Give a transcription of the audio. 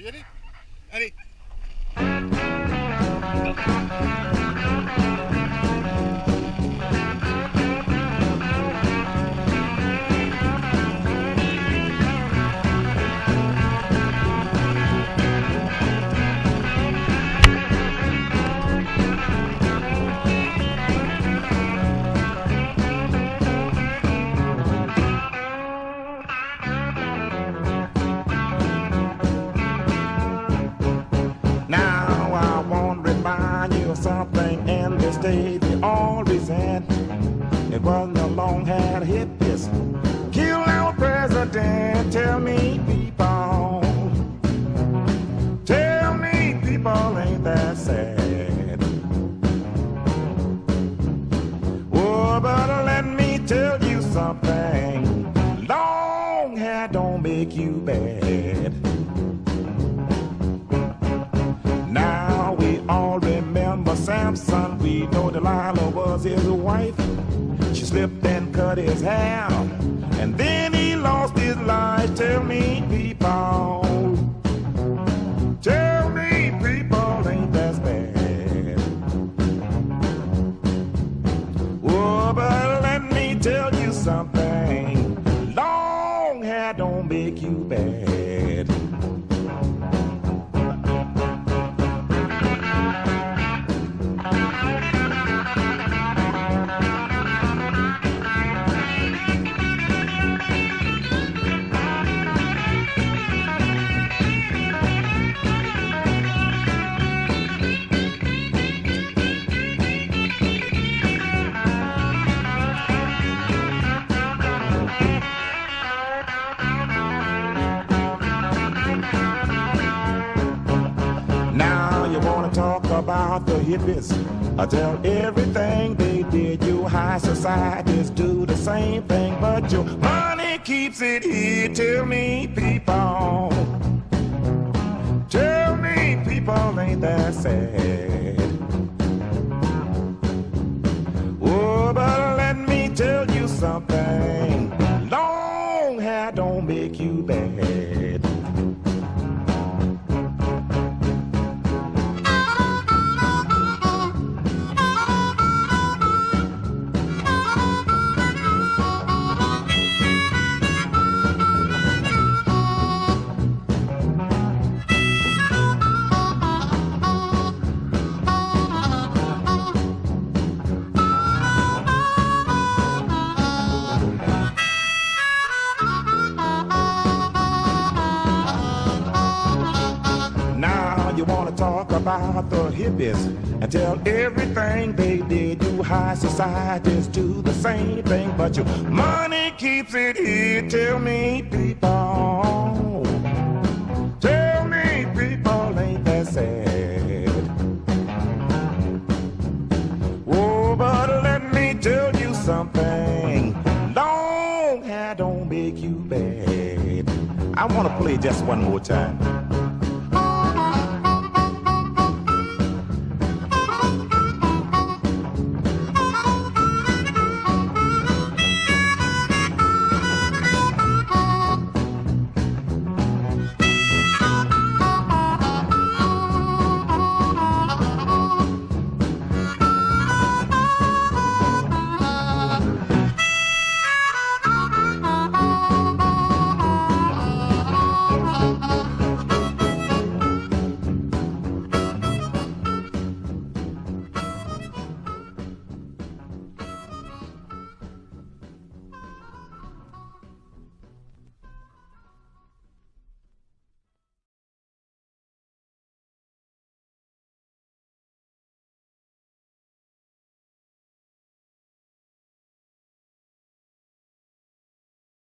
Ready? Allez. Now I want to remind you of something in this day we all resent. It wasn't the long-haired hippies killed our president. Tell me, people, ain't that sad? Oh, but let me tell you something. Long hair don't make you bad. Now we all remember Samson. We know Delilah was his wife. She slipped and cut his hair, and then he lost his life. Tell me, people, ain't that bad? Oh, but let me tell you something. Long hair don't make you bad. Now you wanna talk about the hippies? I tell everything they did. You high societies do the same thing, but your money keeps it here. Tell me, people, ain't that sad? Oh, but let me tell you something. Long hair don't make you bad. Now you wanna talk about the hippies and tell everything they did. You high societies do the same thing, but your money keeps it here. Tell me, people, ain't that sad? Oh, but let me tell you something. Long hair don't make you bad. I wanna play just one more time.